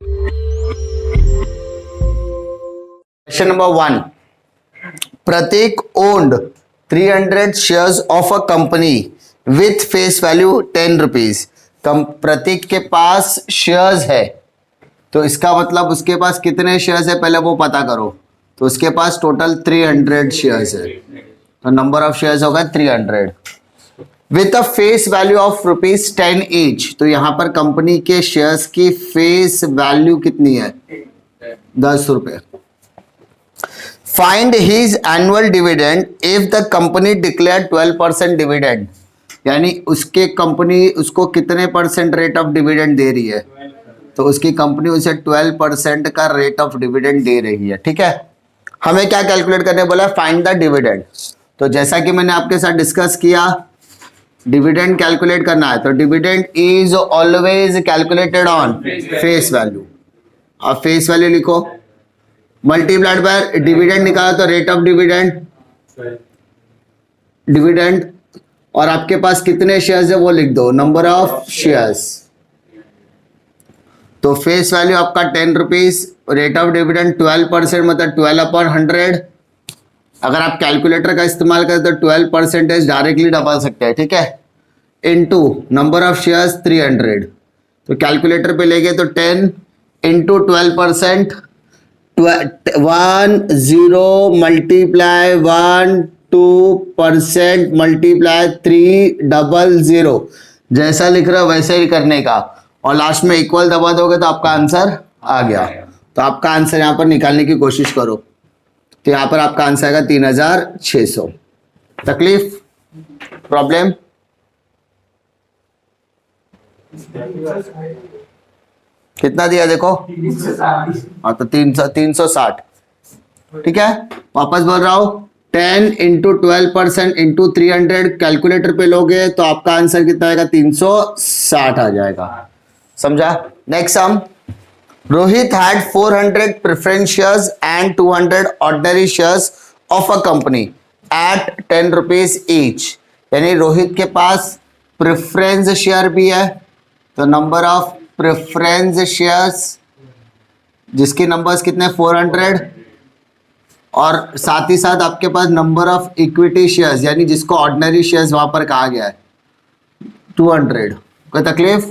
Question number 1, Prateek owned 300 shares of a company with face value 10 rupees. Prateek के पास shares है, तो इसका मतलब उसके पास कितने शेयर्स है पहले वो पता करो। तो उसके पास टोटल 300 शेयर्स है, तो नंबर ऑफ शेयर्स होगा 300 with a face value of ₹10 each. तो यहां पर कंपनी के शेयर्स की फेस वैल्यू कितनी है? 10 रुपए। Find his annual dividend if the company declare 12% dividend. यानी उसके कंपनी उसको कितने परसेंट रेट ऑफ डिविडेंड दे रही है? तो उसकी कंपनी उसे 12% का रेट ऑफ डिविडेंड दे रही है। ठीक है, हमें क्या कैलकुलेट करने बोला? Find the dividend. तो जैसा कि मैंने आपके साथ डिस्कस किया, डिविडेंड कैलकुलेट करना है तो dividend is always calculated on face value. अब फेस वैल्यू लिखो, मल्टीप्लाइड बाय डिविडेंड निकाला तो रेट ऑफ डिविडेंड, और आपके पास कितने शेयर्स है वो लिख दो, नंबर ऑफ शेयर्स। तो फेस वैल्यू आपका 10 रुपीज, रेट ऑफ डिविडेंड 12%, मतलब 12/100। अगर आप कैलकुलेटर का इस्तेमाल करें तो 12% डायरेक्टली डबल सकते हैं। ठीक है, इनटू नंबर ऑफ शेयर्स 300। तो कैलकुलेटर पे ले गए तो 10 इंटू 12%, 10 मल्टीप्लाई 12% मल्टीप्लाई 300। जैसा लिख रहा है वैसे ही करने का, और लास्ट में इक्वल दबा दोगे तो आपका आंसर आ गया। तो आपका आंसर यहां पर निकालने की कोशिश करो, तो यहां पर आपका आंसर आएगा 3600। तकलीफ, प्रॉब्लम? कितना दिया देखो, हाँ तो 360। ठीक है, वापस बोल रहा हूं, 10 इंटू 12% इंटू 300 कैलकुलेटर पे लोगे तो आपका आंसर कितना आएगा? 360 आ जाएगा। समझा? Next sum, Rohit had 400 preference shares and 200 ordinary shares of a company at 10 rupees each. यानी रोहित के पास प्रेफरेंस शेयर भी है, तो नंबर ऑफ प्रेफरेंस शेयर्स जिसके नंबर्स कितने 400, और साथ ही साथ आपके पास नंबर ऑफ इक्विटी शेयर्स यानी जिसको ऑर्डिनरी शेयर्स वहां पर कहा गया है 200। कोई तकलीफ?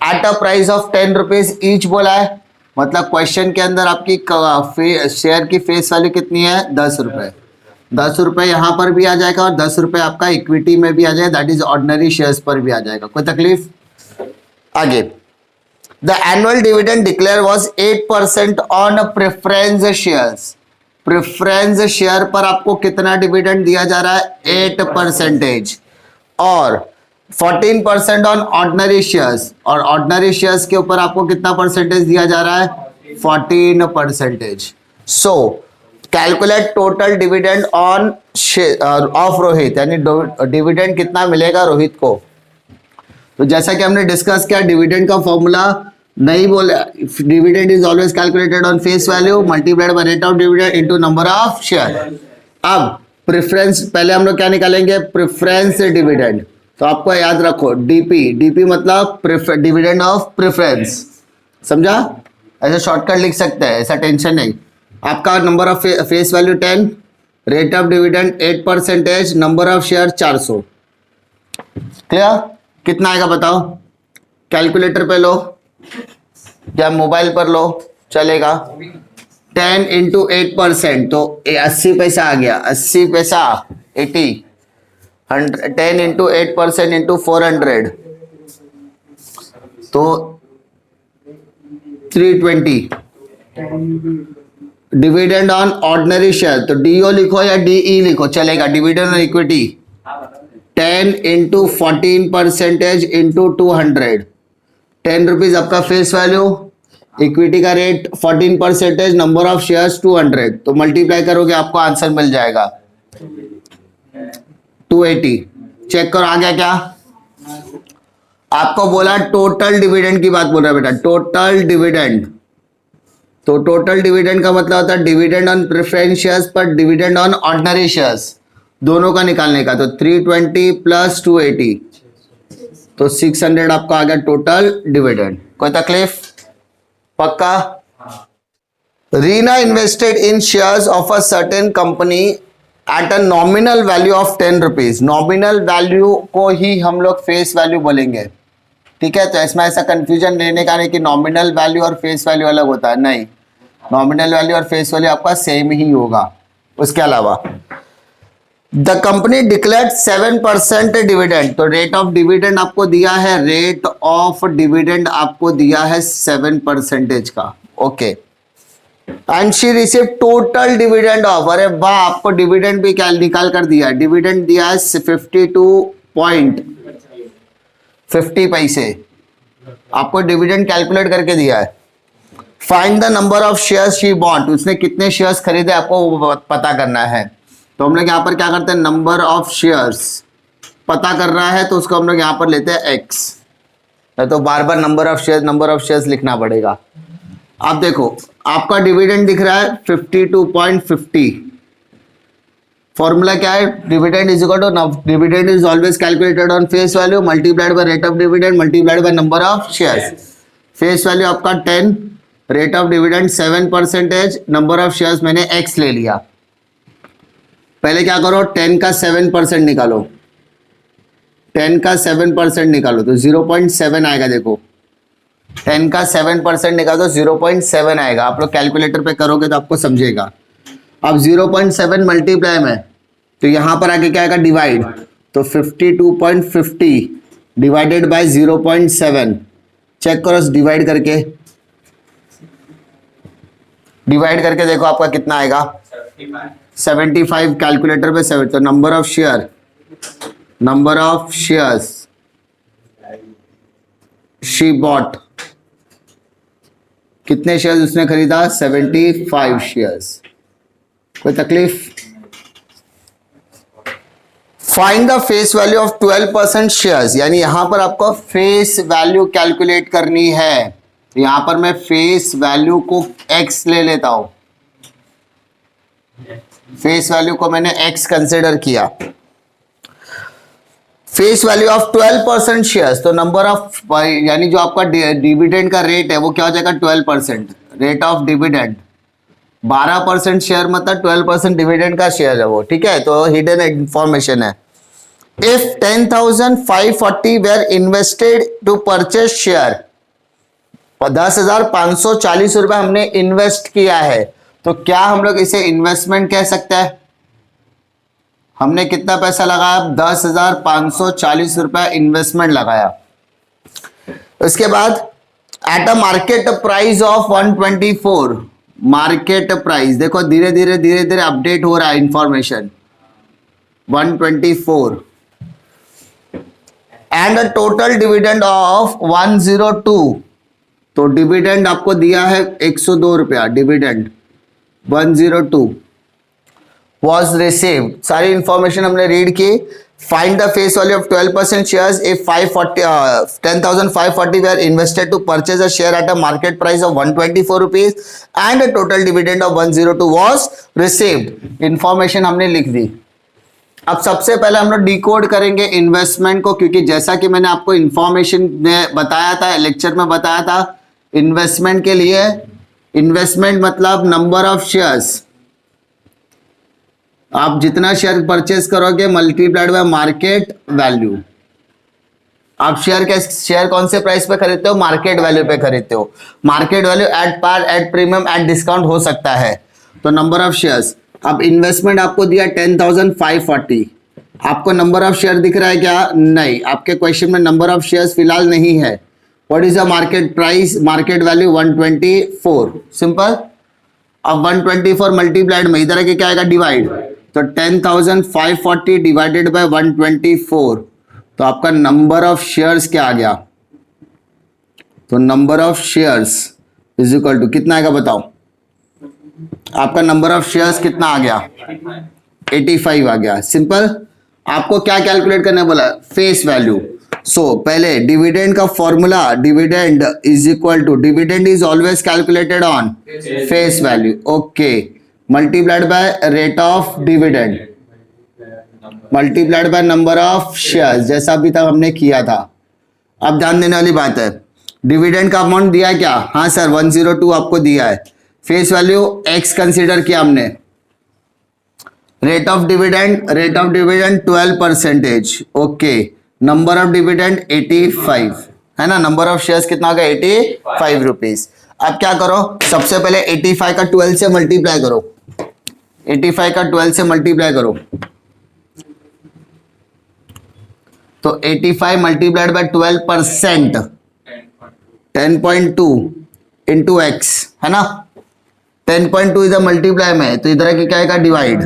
At a price of 10 rupees each बोला है, मतलब क्वेश्चन के अंदर आपकी शेयर की फेस वैल्यू कितनी है? 10 रुपए। 10 रुपए यहां पर भी आ जाएगा और 10 रुपए आपका इक्विटी में भी आ जाएगा, दैट इज ऑर्डिनरी शेयर्स पर भी आ जाएगा। कोई तकलीफ? आगे, the annual dividend declare was 8% on preference shares. Preference share पर आपको कितना डिविडेंड दिया जा रहा है? 8%, और 14% ऑन ऑर्डिनरी शेयर्स, और ऑर्डिनरी शेयर्स के ऊपर आपको कितना परसेंटेज दिया जा रहा है? 14%। सो calculate total dividend on off Rohit, यानी डिविडेंड कितना मिलेगा रोहित को। तो जैसा कि हमने डिस्कस किया, डिविडेंड का फॉर्मूला नहीं बोला, dividend is always calculated on face value multiplied by rate of dividend into number of share. अब प्रेफरेंस, पहले हम लोग क्या निकालेंगे? Preference dividend. तो आपको याद रखो डीपी, डीपी मतलब डिविडेंड ऑफ प्रेफरेंस। समझा? ऐसे शॉर्टकट लिख सकते हैं, ऐसा टेंशन नहीं। आपका number of face value 10, rate of dividend 8%, number of share 400। Clear? कितना आएगा बताओ? कैलकुलेटर पे लो या मोबाइल पर लो, चलेगा। 10 इंटू 8% तो 80 पैसा आ गया, 80 पैसा 80। 10 इंटू 8% इंटू 400 तो 320। डिविडेंड ऑन ऑर्डिनरी शेयर, तो डीओ लिखो या डीई लिखो, चलेगा। Dividend on equity 10 into 14% into 200, 10 rupees आपका फेस वैल्यू, इक्विटी का रेट 14%, नंबर ऑफ शेयर्स 200, तो मल्टीप्लाई करोगे आपको आंसर मिल जाएगा 280। चेक करो आ गया क्या? आपको बोला टोटल डिविडेंड की बात बोल रहा है बेटा, टोटल डिविडेंड। तो टोटल डिविडेंड का मतलब होता है डिविडेंड ऑन प्रेफरेंस शेयर्स पर डिविडेंड ऑन ऑर्डिनरी शेयर्स, दोनों का निकालने का। तो 320 प्लस 280 तो 600 आपका आ गया टोटल डिविडेंड। कोई तकलीफ? पक्का? Reena invested in shares of a certain company at a nominal value of 10 rupees. Nominal value को ही हम लोग फेस वैल्यू बोलेंगे, ठीक है। तो इसमें ऐसा कंफ्यूजन लेने का नहीं कि नॉमिनल वैल्यू और फेस वैल्यू अलग होता है, नहीं, नॉमिनल वैल्यू और फेस वैल्यू आपका सेम ही होगा। उसके अलावा द कंपनी डिक्लेयर्ड 7% डिविडेंड, तो रेट ऑफ डिविडेंड आपको दिया है, रेट ऑफ डिविडेंड आपको दिया है 7% का, okay. And she receive total dividend of, अरे वाह, आपको डिविडेंड भी क्या निकाल कर दिया, डिविडेंड दिया है 52.50 पैसे, आपको डिविडेंड कैलकुलेट करके दिया है। Find the number of shares she bought, उसने कितने शेयर्स खरीदे आपको पता करना है। तो हम लोग यहाँ पर क्या करते हैं, नंबर ऑफ शेयर्स पता कर रहा है, तो उसको हम लोग यहाँ पर लेते हैं एक्स, तो बार बार नंबर ऑफ शेयर्स लिखना पड़ेगा। अब देखो आपका डिविडेंड दिख रहा है 52.50, फॉर्मूला क्या है, dividend is equal to, dividend is always calculated on face value multiplied by rate of dividend multiplied by number of shares. Face value आपका 10, rate of dividend 7%, number of shares मैंने x ले लिया। पहले क्या करो, 10 का 7% निकालो, 10 का 7% निकालो तो 0.7 आएगा। देखो 10 का 7% निकालो तो 0.7 आएगा, आप लोग कैलकुलेटर पे करोगे तो आपको समझेगा। अब 0.7 मल्टीप्लाई में, तो यहां पर आके क्या आएगा, डिवाइड, तो 52.50 डिवाइडेड बाय 0.7, चेक करो डिवाइड करके देखो आपका कितना आएगा, 75, कैलकुलेटर पे 7, तो number of shares she bought, कितने शेयर्स उसने खरीदा, 75 शेयर्स। कोई तकलीफ? Find the face value of 12% shares, यानी यहां पर आपको फेस वैल्यू कैलकुलेट करनी है। यहां पर मैं फेस वैल्यू को x ले लेता हूं, फेस वैल्यू को मैंने x कंसिडर किया। फेस वैल्यू ऑफ 12% शेयर्स, तो नंबर ऑफ, यानी जो आपका डिविडेंड का रेट है वो क्या हो जाएगा, 12%, रेट ऑफ डिविडेंड 12% शेयर मतलब 12% डिविडेंड का शेयर है वो, ठीक है। तो हिडन इंफॉर्मेशन है। If 10,540 were invested to purchase share, 10,540 रुपए हमने इन्वेस्ट किया है, तो क्या हम लोग इसे इन्वेस्टमेंट कह सकते हैं? हमने कितना पैसा लगाया, 10,540 रुपए इन्वेस्टमेंट लगाया। उसके बाद eight a market price of 124, market price देखो धीरे धीरे अपडेट हो रहा है information, 124 and a total dividend of 102, तो डिविडेंड आपको दिया है 102 रुपया, डिविडेंड 102 was received, सारी इंफॉर्मेशन हमने रीड की। Find the face value of 12% shares if 10,540 were invested to purchase a share at a market price of 124 rupees and a total dividend of 102 was received। Information हमने लिख दी। अब सबसे पहले हम लोग डिकोड करेंगे इन्वेस्टमेंट को, क्योंकि जैसा कि मैंने आपको इंफॉर्मेशन में बताया था, लेक्चर में बताया था, इन्वेस्टमेंट के लिए, इन्वेस्टमेंट मतलब नंबर ऑफ शेयर्स, आप जितना शेयर परचेस करोगे मल्टीप्लाइड बाय मार्केट वैल्यू। आप शेयर कौन से प्राइस पे खरीदते हो, मार्केट वैल्यू पे खरीदते हो। Market value at par, at premium, at discount हो सकता है, तो नंबर ऑफ शेयर्स। अब इन्वेस्टमेंट आपको दिया 10,540, आपको नंबर ऑफ शेयर दिख रहा है क्या, नहीं, आपके क्वेश्चन में नंबर ऑफ शेयर्स फिलहाल नहीं है। What is the market price, market value 124, simple. अब 124 मल्टीप्लाइड में इधर आके क्या आएगा, डिवाइड, तो 10,540 डिवाइडेड बाय 124, तो आपका नंबर ऑफ शेयर्स क्या आ गया, तो number of shares is equal to कितना आएगा बताओ, आपका नंबर ऑफ शेयर्स कितना आ गया, 85 आ गया, सिंपल। आपको क्या कैलकुलेट करने बोला, फेस वैल्यू। सो पहले डिविडेंड का formula, dividend is equal to, dividend is always calculated on face value, okay, multiplied by rate of dividend multiplied by number of shares, जैसा अभी तक हमने किया था। अब ध्यान देने वाली बात है, डिविडेंड का अमाउंट दिया है क्या? हाँ सर 102 आपको दिया है। फेस वैल्यू x कंसीडर किया हमने। Rate of dividend 12%। Okay, number of dividend 85 है ना, नंबर ऑफ शेयर्स कितना होगा 85 रुपीज। अब क्या करो, सबसे पहले 85 का 12 से मल्टीप्लाई करो, 85 का 12 से मल्टीप्लाई करो, तो 85 मल्टीप्लाइड बाय 12% 10.2 इंटू एक्स है ना, 10.2 इधर मल्टीप्लाई में, तो इधर क्या आएगा डिवाइड,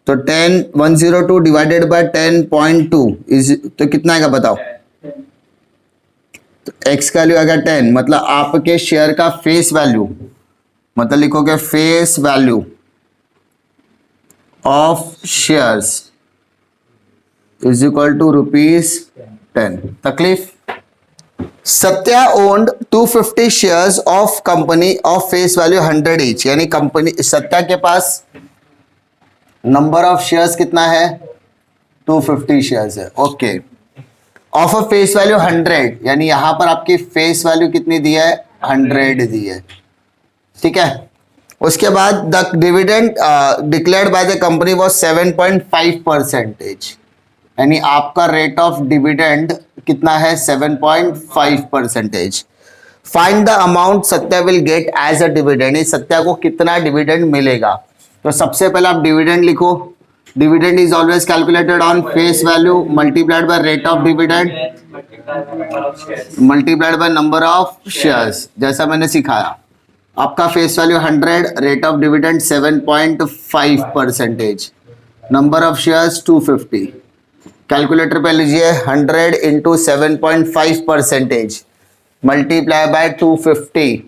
तो 102 डिवाइडेड बाय 10.2 इज, तो कितना आएगा बताओ, तो एक्स का वैल्यू आ गया 10, मतलब आपके शेयर का फेस वैल्यू, मतलब लिखोगे face value of shares is equal to ₹10। तकलीफ, Satya owned 250 shares of company of face value 100 each, यानी कंपनी सत्या के पास नंबर ऑफ शेयर्स कितना है 250 शेयर्स है। Okay, of a face value 100, यानी यहां पर आपकी फेस वैल्यू कितनी दी है 100 दी है, ठीक है। उसके बाद the dividend declared by the company was 7.5%, यानी आपका रेट ऑफ डिविडेंड कितना है 7.5%। Find the amount Satya will get as a dividend, Satya को कितना डिविडेंड मिलेगा। तो सबसे पहले आप डिविडेंड लिखो, dividend is always calculated on face value multiplied by rate of dividend multiplied by number of shares, जैसा मैंने सिखाया। आपका face value 100, rate of dividend 7.5%, number of shares 250, calculator पे लीजिए 100 इंटू 7.5% मल्टीप्लाई बाय 250,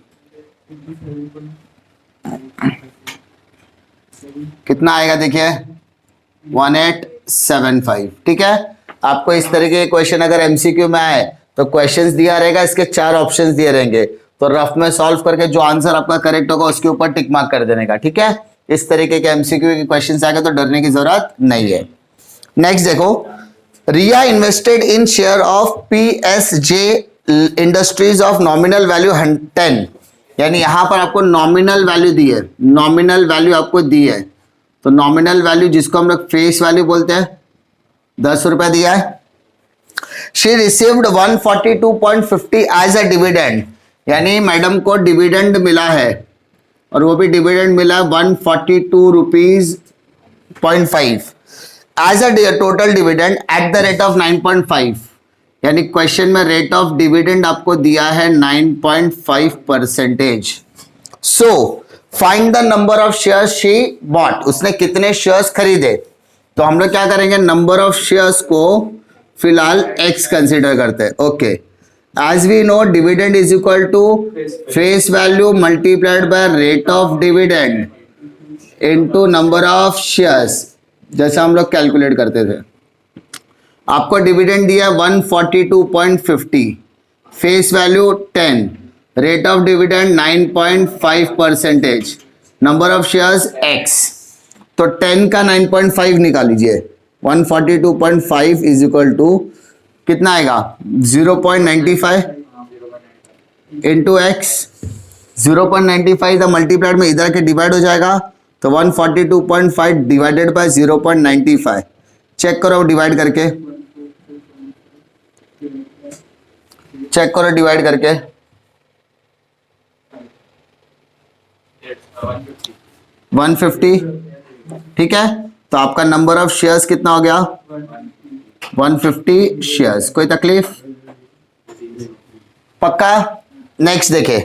कितना आएगा देखिए 1875, ठीक है। आपको इस तरीके के क्वेश्चन अगर एमसीक्यू में आए तो क्वेश्चंस दिया रहेगा, इसके 4 ऑप्शंस दिए रहेंगे, तो रफ में सॉल्व करके जो आंसर आपका करेक्ट होगा उसके ऊपर टिक मार्क कर देने का, ठीक है। इस तरीके के एमसीक्यू के क्वेश्चंस आएगा तो डरने की जरूरत नहीं है। नेक्स्ट देखो, Riya invested in share of PSJ industries of nominal value 10, यानी यहां पर आपको नॉमिनल वैल्यू दी है, नॉमिनल वैल्यू आपको दी है, तो नॉमिनल वैल्यू जिसको हम लोग फेस वैल्यू बोलते हैं 10 रुपए दिया है। She received 142.50 as a dividend, यानी मैडम को डिविडेंड मिला है, और वो भी डिविडेंड मिला 142 rupees 0.5 as a total dividend at the rate of 9.5, यानी क्वेश्चन में रेट ऑफ डिविडेंड आपको दिया है 9.5%। So find the number of shares she bought, उसने कितने शेयर्स खरीदे। तो हम लोग क्या करेंगे, नंबर ऑफ शेयर्स को फिलहाल x कंसीडर करते हैं। Okay, as we know dividend is equal to face value multiplied by rate of dividend into number of shares, जैसा हम लोग कैलकुलेट करते थे। आपको डिविडेंड दिया 142.50, face value 10, rate of dividend 9.5%, number of shares x, तो 10 का 9.5 निकाल लीजिए, 142.5 इज इक्वल टू कितना आएगा 0.95 इंटू एक्स, 0.95 द मल्टीप्लाइड में इधर के डिवाइड हो जाएगा, तो 142.5 डिवाइडेड बाय 0.95, चेक करो डिवाइड करके, चेक करो डिवाइड करके, 150, ठीक है। तो आपका नंबर ऑफ शेयर्स कितना हो गया 150 शेयर्स। कोई तकलीफ, पक्का। नेक्स्ट देखे,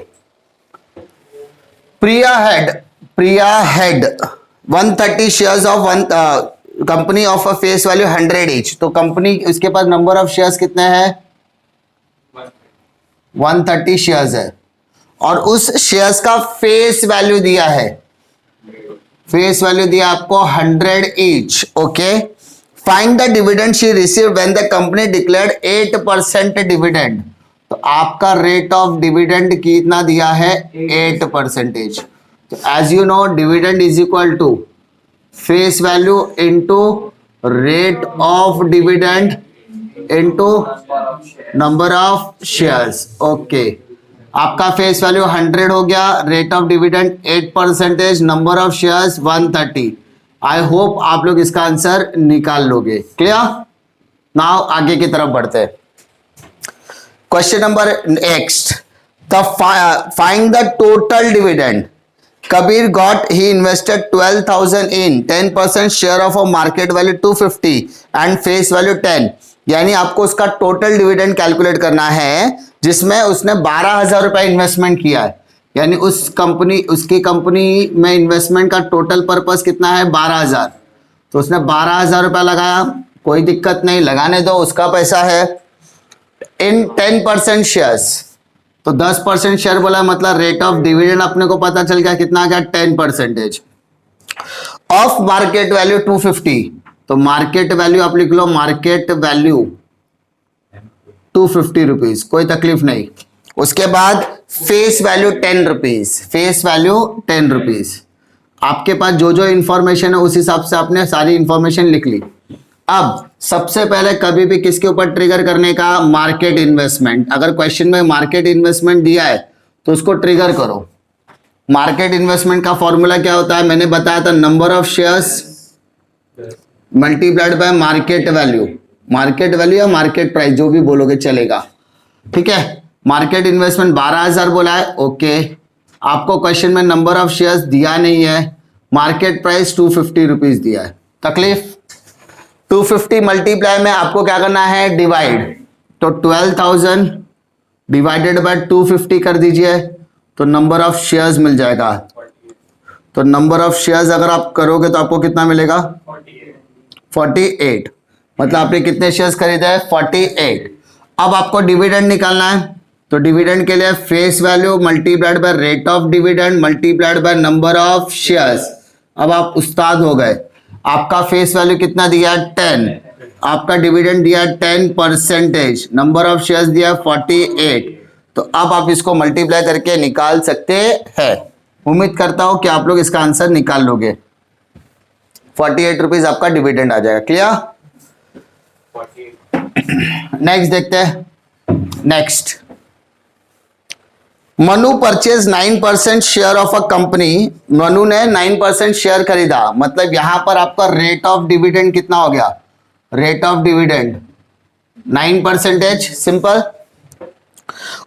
Priya had 130 shares of one company of a face value 100 each, तो कंपनी उसके पास नंबर ऑफ शेयर्स कितने हैं 130 शेयर्स है, और उस शेयर्स का फेस वैल्यू दिया है, फेस वैल्यू दिया आपको 100 each. Okay, find the dividend she received when the company declared 8% dividend, तो आपका रेट ऑफ डिविडेंड कितना दिया है 8%। तो as you know dividend is equal to face value into rate of dividend into number of shares. Okay, आपका face value 100 हो गया, rate of dividend 8%, number of shares 130। I hope आप लोग इसका आंसर निकाल लोगे। क्लियर? नाउ आगे की तरफ बढ़ते हैं। Question number next, the find the total dividend. Kabir he invested 12,000 in 10% share of a market value 250 and face value 10। यानी आपको उसका टोटल डिविडेंड कैलकुलेट करना है जिसमें उसने 12,000 रुपए इन्वेस्टमेंट किया है। यानी उसकी कंपनी में इन्वेस्टमेंट का टोटल पर्पस कितना है? 12,000। तो उसने 12,000 रुपया लगाया, कोई दिक्कत नहीं, लगाने दो, उसका पैसा है। इन 10% शेयर्स, तो 10% शेयर बोला, मतलब रेट ऑफ डिविडेंड अपने को पता चल गया कितना आ गया? 10%। ऑफ मार्केट वैल्यू 250, तो मार्केट वैल्यू आप लिख लो, मार्केट वैल्यू 250 रुपीज, कोई तकलीफ नहीं। उसके बाद face value 10 rupees, face value 10 rupees. आपके पास जो जो इंफॉर्मेशन है उस हिसाब से आपने सारी इंफॉर्मेशन लिख ली। अब सबसे पहले कभी भी किसके ऊपर ट्रिगर करने का? Market investment. अगर क्वेश्चन में मार्केट इन्वेस्टमेंट दिया है तो उसको ट्रिगर करो। मार्केट इन्वेस्टमेंट का फॉर्मूला क्या होता है? मैंने बताया था, number of shares multiplied by market value. Market value या मार्केट प्राइस, जो भी बोलोगे चलेगा। ठीक है, मार्केट इन्वेस्टमेंट 12,000 बोला है। ओके, आपको क्वेश्चन में नंबर ऑफ शेयर्स दिया नहीं है, मार्केट प्राइस 250 रुपीज दिया है। तकलीफ? 250 मल्टीप्लाई में आपको क्या करना है? डिवाइड। तो 12,000 डिवाइडेड बाय 250 कर दीजिए, तो नंबर ऑफ शेयर्स मिल जाएगा। तो नंबर ऑफ शेयर्स अगर आप करोगे तो आपको कितना मिलेगा? 48। मतलब आपने कितने शेयर्स खरीदे हैं? 48। अब आपको डिविडेंड निकालना है, तो डिविडेंड के लिए face value multiplied by rate of dividend multiplied by number of shares. अब आप उस्ताद हो गए। आपका फेस वैल्यू कितना दिया? 10। आपका डिविडेंड दिया 10%, नंबर ऑफ शेयर्स दिया 48। तो अब आप इसको मल्टीप्लाई करके निकाल सकते हैं। उम्मीद करता हूं कि आप लोग इसका आंसर निकाल लोगे। 48 रुपीज आपका डिविडेंड आ जाएगा। क्लियर? नेक्स्ट देखते हैं। Next, Manu purchase 9% share of a company. Manu ने 9% शेयर खरीदा, मतलब यहां पर आपका रेट ऑफ डिविडेंड कितना हो गया? Rate of dividend 9%, simple.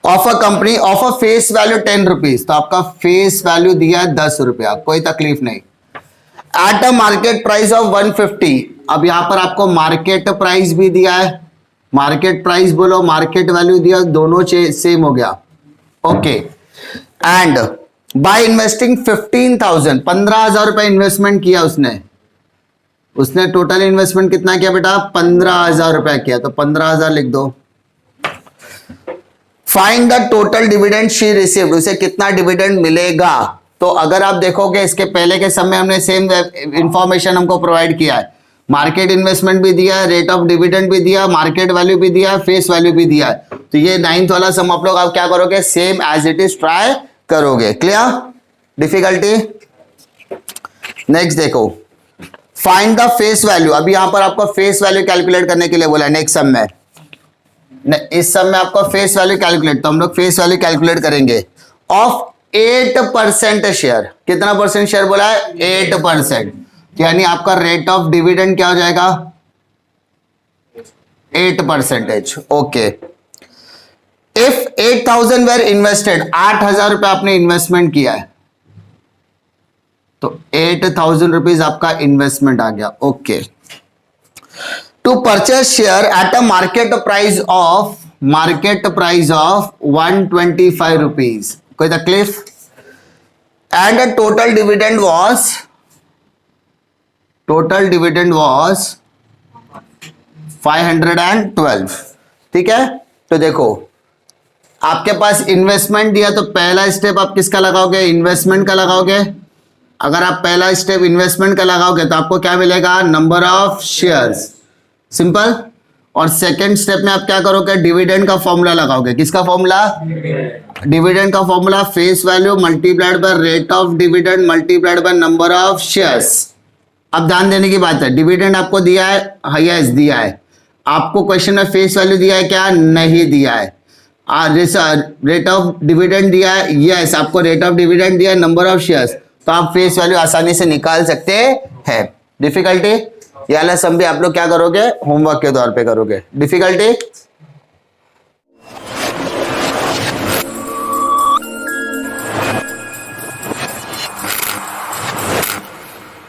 Of a company of a face value 10 rupees, तो आपका फेस वैल्यू दिया 10 रुपया, कोई तकलीफ नहीं। Eight a market price of 150, अब यहां पर आपको मार्केट प्राइस भी दिया है, मार्केट प्राइस बोलो, मार्केट वैल्यू दिया, दोनों सेम हो गया। ओके, एंड बाय इन्वेस्टिंग 15,000, 15,000 रुपए इन्वेस्टमेंट किया उसने टोटल इन्वेस्टमेंट कितना किया बेटा? 15,000 रुपए किया, तो 15,000 लिख दो। Find the total dividend she received, उसे कितना डिविडेंड मिलेगा? तो अगर आप देखोगे इसके पहले के समय हमने सेम इंफॉर्मेशन हमको प्रोवाइड किया है, मार्केट इन्वेस्टमेंट भी दिया है, रेट ऑफ डिविडेंड भी दिया, मार्केट वैल्यू भी दिया, फेस वैल्यू भी दिया है। तो ये 9th वाला सम आप लोग आप क्या करोगे? Same as it is try करोगे। क्लियर? डिफिकल्टी? नेक्स्ट देखो, फाइंड द फेस वैल्यू। अभी यहां पर आपको फेस वैल्यू कैलकुलेट करने के लिए बोला है नेक्स्ट सम में। इस सम में आपको फेस वैल्यू कैलकुलेट, तो हम लोग फेस वैल्यू कैलकुलेट करेंगे ऑफ 8% शेयर। कितना परसेंट शेयर बोला है? 8%। यानी आपका रेट ऑफ डिविडेंड क्या हो जाएगा? 8%। ओके, इफ 8,000 वेर इन्वेस्टेड, 8,000 रुपए आपने इन्वेस्टमेंट किया है, तो 8,000 रुपीज आपका इन्वेस्टमेंट आ गया। Okay, to purchase share at a market price of 125 rupees, कोई तकलीफ? And total dividend was 512। ठीक है, तो देखो आपके पास इन्वेस्टमेंट दिया, तो पहला स्टेप आप किसका लगाओगे? इन्वेस्टमेंट का लगाओगे। अगर आप पहला स्टेप इन्वेस्टमेंट का लगाओगे तो आपको क्या मिलेगा? Number of shares, simple. और सेकंड स्टेप में आप क्या करोगे? डिविडेंड का फॉर्मूला लगाओगे। किसका फॉर्मूला? डिविडेंड का formula face value multiplied by rate of dividend multiplied by number of shares. अब ध्यान देने की बात है, डिविडेंड आपको दिया है, यस दिया है। आपको क्वेश्चन में फेस वैल्यू दिया है क्या? नहीं दिया है। रेट ऑफ डिविडेंड दिया है, यस आपको रेट ऑफ डिविडेंड दिया है, नंबर ऑफ शेयर्स, तो आप फेस वैल्यू आसानी से निकाल सकते हैं। डिफिकल्टी ये वाला सम भी आप लोग क्या करोगे? होमवर्क के तौर पे करोगे। डिफिकल्टी